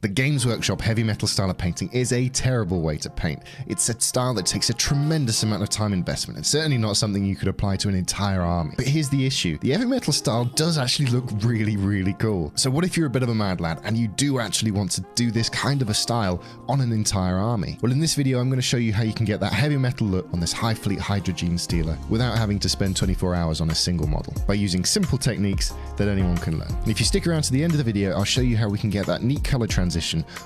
The Games Workshop heavy metal style of painting is a terrible way to paint. It's a style that takes a tremendous amount of time investment, and certainly not something you could apply to an entire army. But here's the issue. The heavy metal style does actually look really cool. So what if you're a bit of a mad lad and you do actually want to do this kind of a style on an entire army? Well, in this video, I'm going to show you how you can get that heavy metal look on this Hive Fleet Hydra Gene Stealer without having to spend 24 hours on a single model, by using simple techniques that anyone can learn. And if you stick around to the end of the video, I'll show you how we can get that neat color transition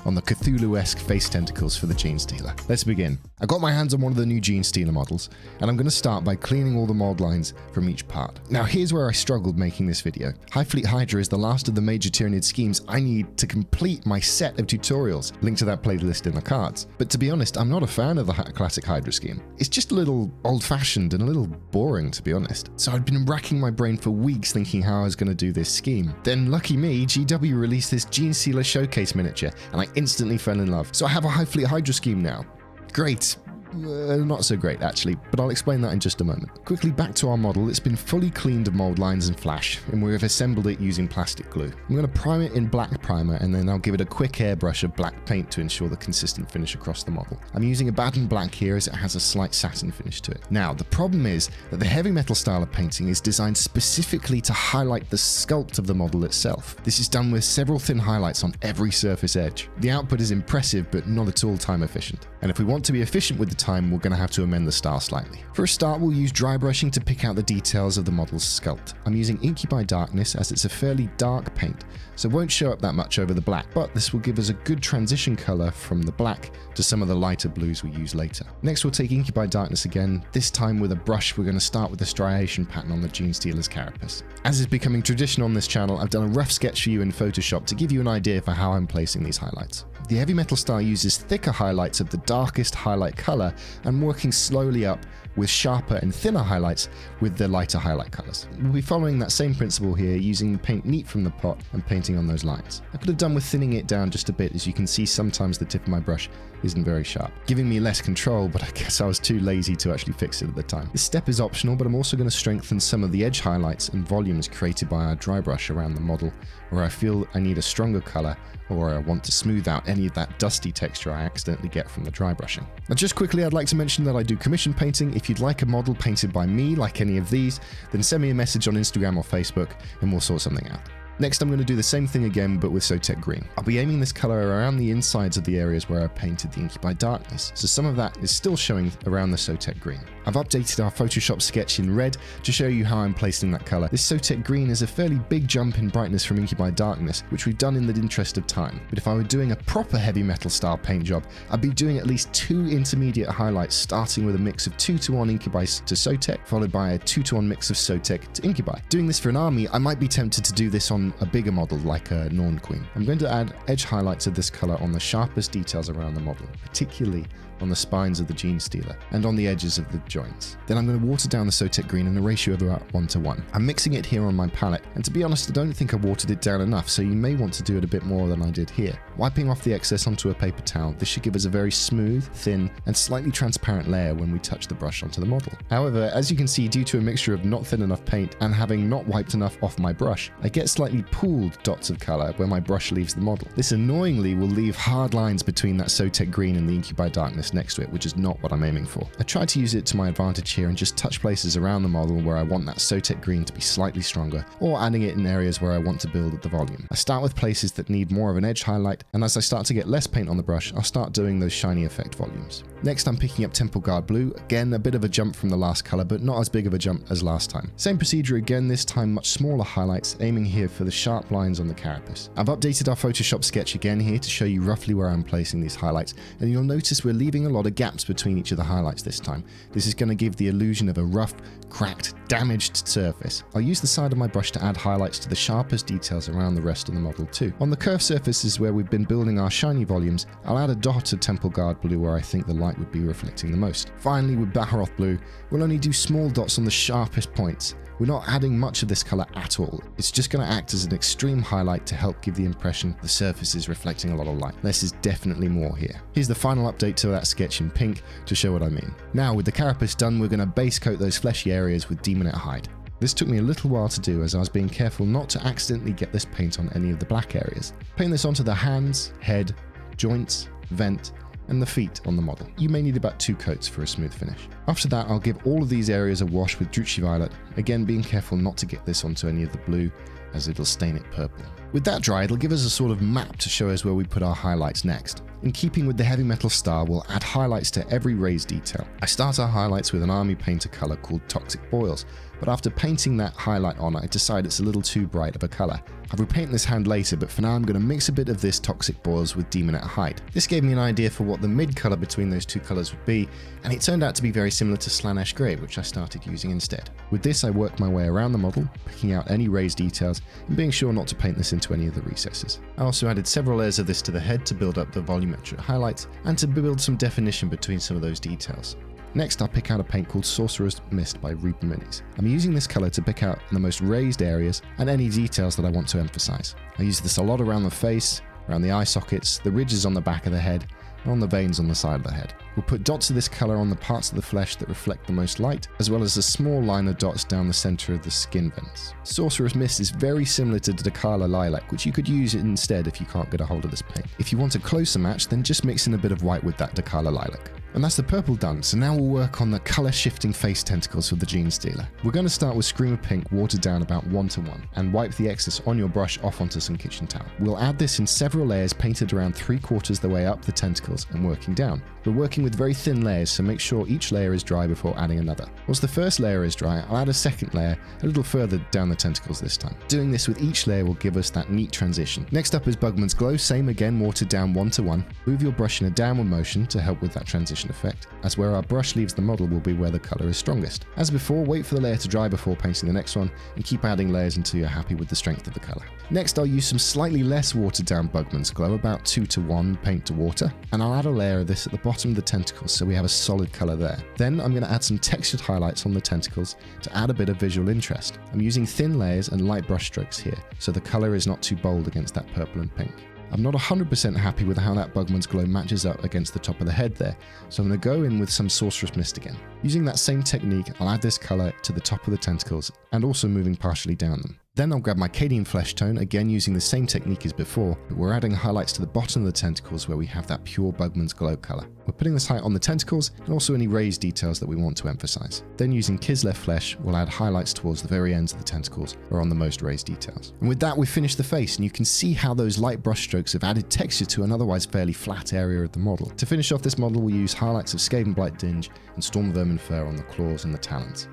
on the Cthulhu-esque face tentacles for the Gene Stealer. Let's begin. I got my hands on one of the new Gene Stealer models, and I'm going to start by cleaning all the mold lines from each part. Now here's where I struggled making this video. Hive Fleet Hydra is the last of the major Tyranid schemes I need to complete my set of tutorials. Link to that playlist in the cards. But to be honest, I'm not a fan of the classic Hydra scheme. It's just a little old-fashioned and a little boring, to be honest. So I'd been racking my brain for weeks thinking how I was going to do this scheme. Then lucky me, GW released this Gene Stealer showcase miniature, and I instantly fell in love. So I have a Hive Fleet Hydra scheme now. Great. Not so great actually, but I'll explain that in just a moment. Quickly back to our model. It's been fully cleaned of mold lines and flash, and we've assembled it using plastic glue. I'm going to prime it in black primer, and then I'll give it a quick airbrush of black paint to ensure the consistent finish across the model. I'm using a Baden black here as it has a slight satin finish to it. Now the problem is that the heavy metal style of painting is designed specifically to highlight the sculpt of the model itself. This is done with several thin highlights on every surface edge. The output is impressive but not at all time efficient, and if we want to be efficient with the time, we're going to have to amend the style slightly. For a start, we'll use dry brushing to pick out the details of the model's sculpt. I'm using Incubi Darkness as it's a fairly dark paint, so it won't show up that much over the black, but this will give us a good transition color from the black to some of the lighter blues we use later. Next, we'll take Incubi Darkness again. This time with a brush, we're going to start with the striation pattern on the Gene Stealer's carapace. As is becoming tradition on this channel, I've done a rough sketch for you in Photoshop to give you an idea for how I'm placing these highlights. The heavy metal style uses thicker highlights of the darkest highlight color and working slowly up with sharper and thinner highlights with the lighter highlight colors. We'll be following that same principle here, using paint neat from the pot and painting on those lines. I could have done with thinning it down just a bit. As you can see, sometimes the tip of my brush isn't very sharp, giving me less control, but I guess I was too lazy to actually fix it at the time. This step is optional, but I'm also going to strengthen some of the edge highlights and volumes created by our dry brush around the model, where I feel I need a stronger color, or I want to smooth out any of that dusty texture I accidentally get from the dry brushing. Now just quickly, I'd like to mention that I do commission painting. If you'd like a model painted by me, like any of these, then send me a message on Instagram or Facebook and we'll sort something out. Next, I'm going to do the same thing again, but with Sotek Green. I'll be aiming this color around the insides of the areas where I painted the Incubi Darkness, so some of that is still showing around the Sotek Green. I've updated our Photoshop sketch in red to show you how I'm placing that color. This Sotek Green is a fairly big jump in brightness from Incubi Darkness, which we've done in the interest of time. But if I were doing a proper heavy metal style paint job, I'd be doing at least 2 intermediate highlights, starting with a mix of 2:1 Incubi to Sotek, followed by a 2:1 mix of Sotek to Incubi. Doing this for an army, I might be tempted to do this on a bigger model like a Norn Queen. I'm going to add edge highlights of this color on the sharpest details around the model, particularly on the spines of the Gene Stealer and on the edges of the joints. Then I'm going to water down the Sotek Green in a ratio of about 1:1. I'm mixing it here on my palette, and to be honest, I don't think I watered it down enough, so you may want to do it a bit more than I did here. Wiping off the excess onto a paper towel, this should give us a very smooth, thin, and slightly transparent layer when we touch the brush onto the model. However, as you can see, due to a mixture of not thin enough paint and having not wiped enough off my brush, I get slightly pooled dots of color where my brush leaves the model. This annoyingly will leave hard lines between that Sotek Green and the Incubi Darkness next to it, which is not what I'm aiming for. I tried to use it to my advantage here and just touch places around the model where I want that Sotek Green to be slightly stronger, or adding it in areas where I want to build at the volume. I start with places that need more of an edge highlight, and as I start to get less paint on the brush, I'll start doing those shiny effect volumes. Next, I'm picking up Temple Guard Blue. Again, a bit of a jump from the last color, but not as big of a jump as last time. Same procedure again, this time much smaller highlights, aiming here for the sharp lines on the carapace. I've updated our Photoshop sketch again here to show you roughly where I'm placing these highlights, and you'll notice we're leaving a lot of gaps between each of the highlights this time. This is going to give the illusion of a rough, cracked, damaged surface. I'll use the side of my brush to add highlights to the sharpest details around the rest of the model too. On the curved surfaces where we've been building our shiny volumes, I'll add a dot of Temple Guard Blue where I think the light would be reflecting the most. Finally, with Baharoth Blue, we'll only do small dots on the sharpest points. We're not adding much of this color at all. It's just going to act as an extreme highlight to help give the impression the surface is reflecting a lot of light. Less is definitely more here. Here's the final update to that sketch in pink to show what I mean. Now with the carapace done, we're going to base coat those fleshy areas with Demonette Hide. This took me a little while to do as I was being careful not to accidentally get this paint on any of the black areas. Paint this onto the hands, head, joints, vent, and the feet on the model. You may need about 2 coats for a smooth finish. After that, I'll give all of these areas a wash with Drucci Violet, again being careful not to get this onto any of the blue as it'll stain it purple. With that dry, it'll give us a sort of map to show us where we put our highlights next. In keeping with the heavy metal style, we'll add highlights to every raised detail. I start our highlights with an army painter color called Toxic Boils, but after painting that highlight on, I decide it's a little too bright of a color. I'll repaint this hand later, but for now I'm going to mix a bit of this Toxic Boils with Demonette Hide. This gave me an idea for what the mid color between those 2 colors would be, and it turned out to be very similar to Slanesh Grey, which I started using instead. With this, I worked my way around the model, picking out any raised details and being sure not to paint this into any of the recesses. I also added several layers of this to the head to build up the volumetric highlights and to build some definition between some of those details. Next, I'll pick out a paint called Sorcerer's Mist by Reaper Minis. I'm using this color to pick out the most raised areas and any details that I want to emphasize. I use this a lot around the face, around the eye sockets, the ridges on the back of the head, and on the veins on the side of the head. We'll put dots of this color on the parts of the flesh that reflect the most light, as well as a small line of dots down the center of the skin vents. Sorcerer's Mist is very similar to Dakala Lilac, which you could use instead if you can't get a hold of this paint. If you want a closer match, then just mix in a bit of white with that Dakala Lilac. And that's the purple done, so now we'll work on the color shifting face tentacles for the Gene Stealer. We're going to start with Screamer Pink watered down about 1:1 and wipe the excess on your brush off onto some kitchen towel. We'll add this in several layers painted around 3/4 the way up the tentacles and working down. We're working with very thin layers, so make sure each layer is dry before adding another. Once the first layer is dry, I'll add a second layer a little further down the tentacles this time. Doing this with each layer will give us that neat transition. Next up is Bugman's Glow, same again, watered down 1:1. Move your brush in a downward motion to help with that transition effect, as where our brush leaves the model will be where the color is strongest. As before, wait for the layer to dry before painting the next one, and keep adding layers until you're happy with the strength of the color. Next, I'll use some slightly less watered down Bugman's Glow, about 2:1 paint to water, and I'll add a layer of this at the bottom of the tentacles so we have a solid color there. Then I'm going to add some textured highlights on the tentacles to add a bit of visual interest. I'm using thin layers and light brush strokes here, so the color is not too bold against that purple and pink. I'm not 100% happy with how that Bugman's Glow matches up against the top of the head there, so I'm going to go in with some Sorcerer's Mist again. Using that same technique, I'll add this color to the top of the tentacles and also moving partially down them. Then I'll grab my Cadian Flesh Tone, again using the same technique as before, but we're adding highlights to the bottom of the tentacles where we have that pure Bugman's Glow color. We're putting this height on the tentacles and also any raised details that we want to emphasize. Then using Kislev Flesh, we'll add highlights towards the very ends of the tentacles or on the most raised details. And with that, we've finished the face, and you can see how those light brush strokes have added texture to an otherwise fairly flat area of the model. To finish off this model, we'll use highlights of Skaven Blight Dinge and Storm Vermin Fur on the claws and the talons.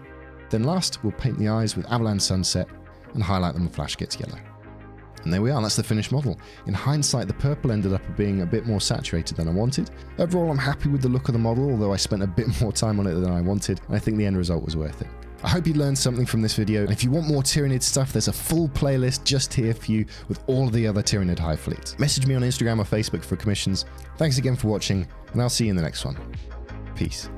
Then last, we'll paint the eyes with Avalanche Sunset and highlight them when Flash gets yellow. And there we are, that's the finished model. In hindsight, the purple ended up being a bit more saturated than I wanted. Overall, I'm happy with the look of the model, although I spent a bit more time on it than I wanted, and I think the end result was worth it. I hope you learned something from this video, and if you want more Tyranid stuff, there's a full playlist just here for you with all of the other Tyranid Hive fleets. Message me on Instagram or Facebook for commissions. Thanks again for watching, and I'll see you in the next one. Peace.